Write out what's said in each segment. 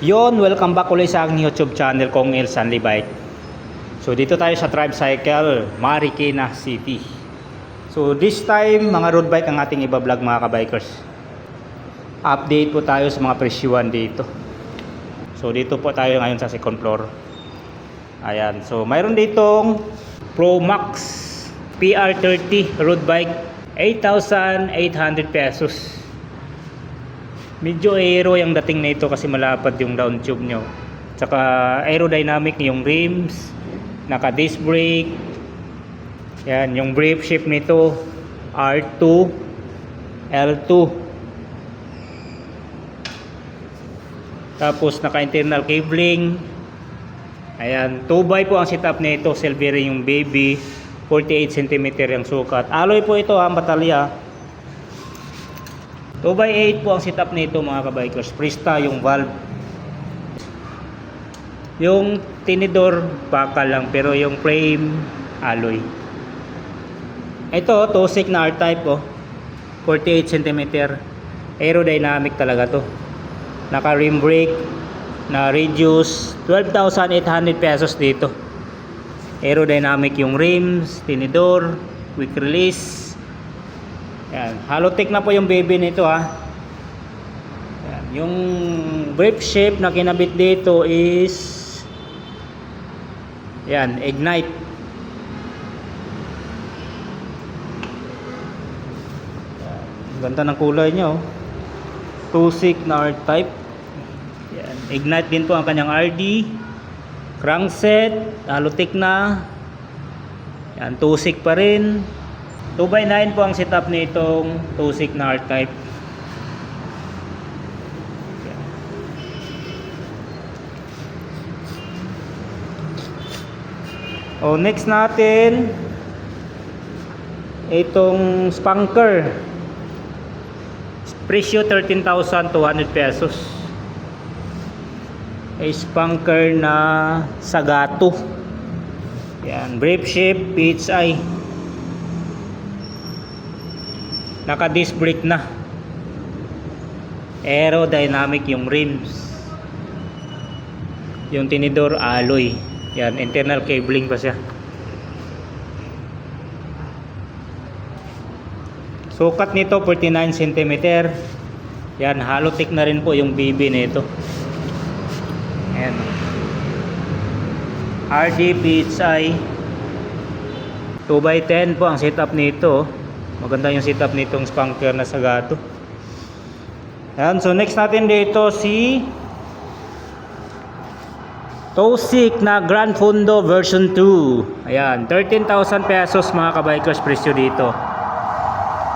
Yon, welcome back ulit sa aking YouTube channel kong El Sanli Bike. So dito tayo sa Tricycle, Marikina City. So this time, mga road bike ang ating iba-vlog mga kabikers. Update po tayo sa mga presyuan dito. So dito po tayo ngayon sa second floor. Ayan, so mayroon ditong Pro Max PR30 road bike, 8,800 pesos. Medyo aero yung dating nito kasi malapad yung down tube nyo. Tsaka aerodynamic yung rims, naka disc brake. Yan, yung brake shift nito R2, L2. Tapos naka internal cabling. Ayan, 2x po ang setup nito, Silvery yung baby, 48 cm yung sukat. Alloy po ito ang batalya. 2x8 po ang setup nito mga kabikers. Presta yung valve. Yung tinidor bakal lang, pero yung frame alloy. Ito Tosik na R-Type 48 cm. Aerodynamic talaga to. Naka rim brake na reduce, 12,800 pesos dito. Aerodynamic yung rims, tinidor, quick release. Yan, Halotech na po yung baby nito ha. Yan, yung brake shape na kinabit dito is yan, Ignite. Yan, ganda ng kulay niya Tosik na R-Type. Yan, Ignite din po ang kanyang RD. Crankset, Halotech na. Yan, Tosik pa rin. 2x9 po ang setup nitong Tosik na R-Type. Next natin itong Spunker. Presyo 13,200 pesos. Spunker na Sagato. Yan, brake shift PHI. Naka disc brake na. Aerodynamic yung rims. Yung tinidor alloy. Yan, internal cabling pa siya. Sukat nito 49 cm. Yan, Halotech na rin po yung BB nito. Ayan. RD PHI 2x10 po ang setup nito. Maganda yung setup nitong Spunker na Sagato. Ayan, so next natin dito si Tosik na Grand Fondo version 2. Ayan, 13,000 pesos mga kabikers presyo dito.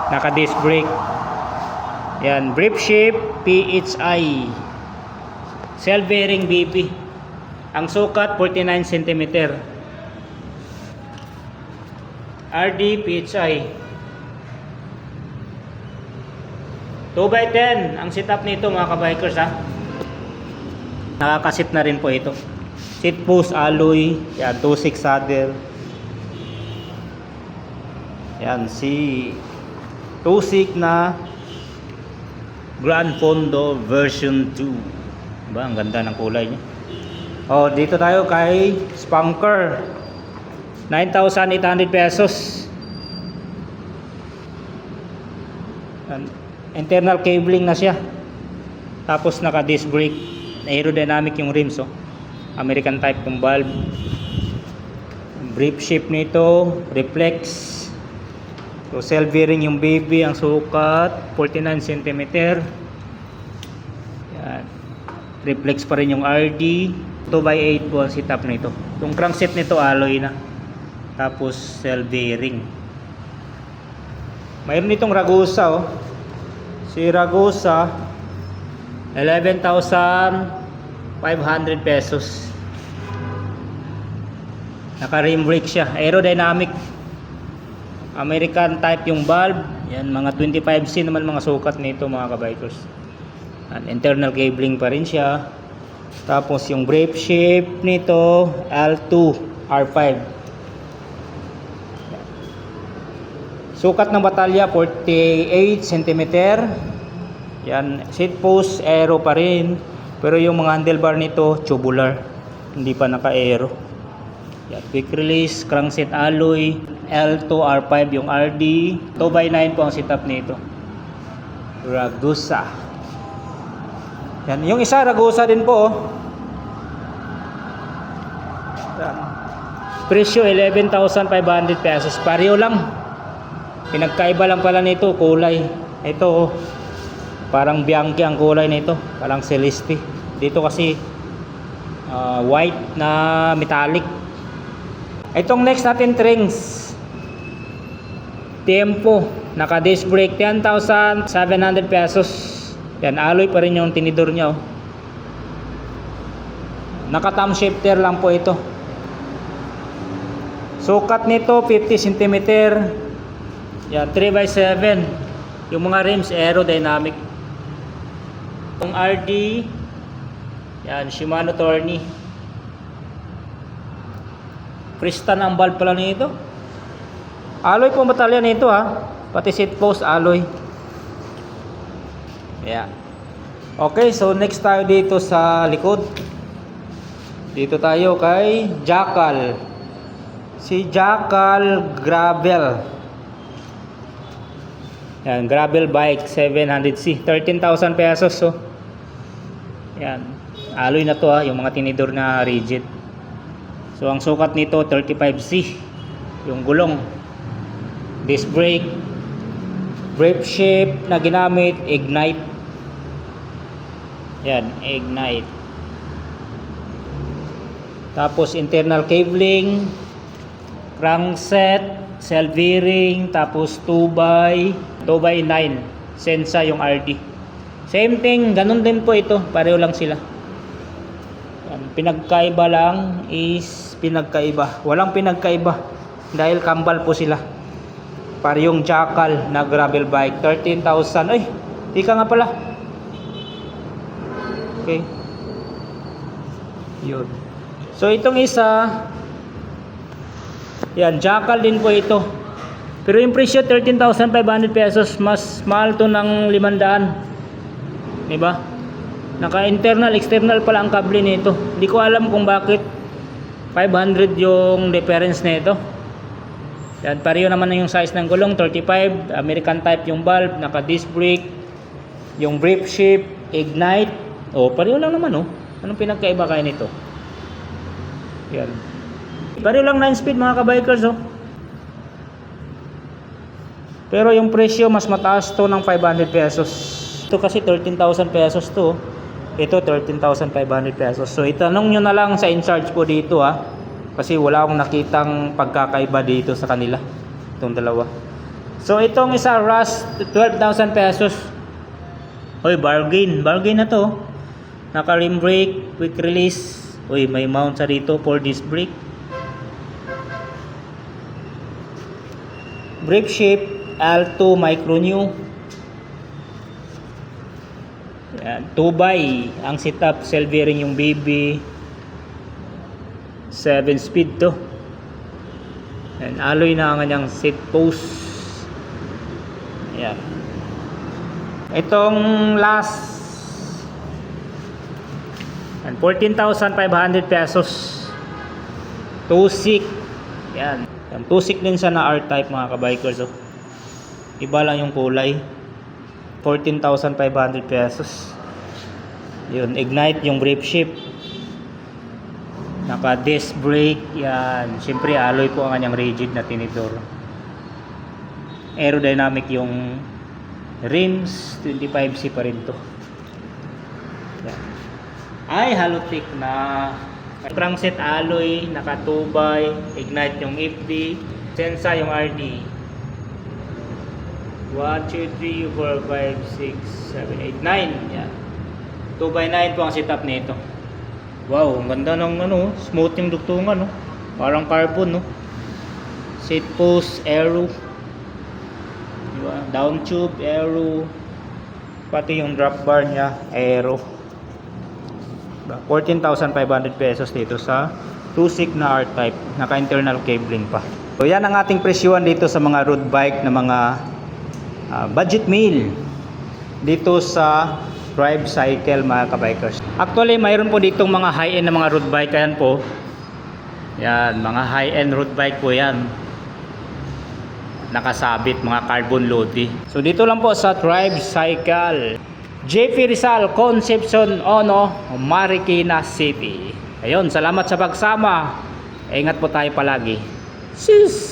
Naka disc brake. Ayan, brake shape PHI. Cell bearing BB. Ang sukat 49 cm. RD PHI. 2x10 ang setup nito mga kabikers ha. Nakakasit na rin po ito. Seat post alloy. Yan, Tosik saddle. Yan, si Tosik na Grand Fondo version 2. Diba? Ang ganda ng kulay niya. Dito tayo kay Spunker. 9,800 pesos. Yan. Internal cabling na siya. Tapos naka disc brake. Aerodynamic yung rims American type yung valve. Brake shift nito reflex. So cell bearing yung baby. Ang sukat 49 cm. Yan. Reflex pa rin yung RD. 2x8 po ang setup nito. Yung crankset nito alloy na. Tapos cell bearing. Mayroon itong Ragusa Si Ragusa 11,500 pesos. Naka rim brake siya. Aerodynamic. American type yung valve. Yan, mga 25C naman mga sukat nito mga kabikers. Internal cabling pa rin siya. Tapos yung brake shape nito L2 R5. Sukat ng batalya 48 cm. Yan, seat post aero pa rin. Pero yung mga handlebar nito, tubular. Hindi pa naka-aero. Yan, quick release, crankset alloy, L2, R5 yung RD. 2x9 po ang setup nito. Ragusa. Yan, yung isa Ragusa din po oh. Yan. Presyo 11,500 pesos. Pareho lang. Pinagkaiba lang pala nito kulay. Ito oh, parang Bianchi ang kulay nito, parang Celeste. Dito kasi white na metallic. Itong next natin trings, Tempo, naka disc brake, 10,700 pesos. Yan, alloy pa rin yung tinidor nya oh. Naka thumb shifter lang po ito. Sukat nito 50 cm. Yan, 3x7. Yung mga rims aerodynamic. Yung RD, yan, Shimano Tourney. Kristan ang valve pala nito. Alloy po batalya nito ha. Pati seat post alloy. Yeah. Okay, so next tayo dito sa likod. Dito tayo kay Jackal. Si Jackal Gravel. Yan, gravel bike 700C, 13,000 pesos so. Yan, alloy na to ha, yung mga tinidor na rigid. So ang sukat nito 35C. Yung gulong, disc brake, brake shape na ginamit, Ignite. Yan, Ignite. Tapos internal cabling, crankset, cell bearing, tapos 2x9 Sensa yung RD. Same thing, ganun din po ito, pareho lang sila. Yan, pinagkaiba lang is pinagkaiba. Walang pinagkaiba dahil kambal po sila. Para yung Jackal na gravel bike 13,000. Ay, tika nga pala. Okay. Yun. So itong isa, yan, Jackal din po ito. Pero yung presyo 13,500 pesos, mas mahal to ng 500. Diba? Naka internal, external pala ang kable nito. Hindi ko alam kung bakit 500 yung difference nito. Yan, pareho naman na yung size ng gulong, 35, American type yung valve, naka disc brake, yung brake shape, Ignite. Oh, pareho lang naman oh. Anong pinagkaiba kaya nito? Yan. Pareho lang 9 speed mga kabikers oh. Pero yung presyo mas mataas to ng 500 pesos. Ito kasi 13,000 pesos to. Ito 13,500 pesos. So itanong nyo na lang sa in-charge po dito ha. Kasi wala akong nakitang pagkakaiba dito sa kanila. Itong dalawa. So itong isa Rust 12,000 pesos. Hoy, bargain. Bargain na to. Naka rim brake, quick release. Uy, may mount sa dito for disc brake. Brake shape L2 micro new. Yan, 2x ang setup, cell bearing yung BB. 7 speed to. Yan, alloy na ang kanyang seat post. Yan. Itong last 14,500 pesos. 2-seat. Yan. Yan, 2-seat din siya na R-type mga kabikers oh. Iba lang yung kulay. 14,500 pesos. Yun, Ignite yung brake shape. Naka disc brake. Yan. Siyempre alloy po ang kanyang rigid na tinidor. Aerodynamic yung rims. 25C pa rin to. Yan. Ay halotic na crankset alloy, naka 2x, Ignite yung FD, Sensa yung RD. 1, 2, 3, 4, 5, 6, 7, 8, 9. Yan. 2x9 po ang setup nito. Wow, ang ganda ng ano, smooth yung dugtungan no. Parang carbon no. Seat post, aero. Diba? Down tube, aero. Pati yung drop bar niya, aero. 14,500 pesos dito sa 2-seat na R-type, naka internal cabling pa. So yan ang ating presyuhan dito sa mga road bike na mga budget meal dito sa Tribe Cycle mga kabikers. Actually, mayroon po ditong mga high-end na mga road bike. Ayan po. Yan, mga high-end road bike po yan. Nakasabit, mga carbon lodi. So dito lang po sa Tricycle. JP Rizal, Concepcion, Ono, Marikina City. Ayun, salamat sa pagsama. Ingat po tayo palagi. Sis!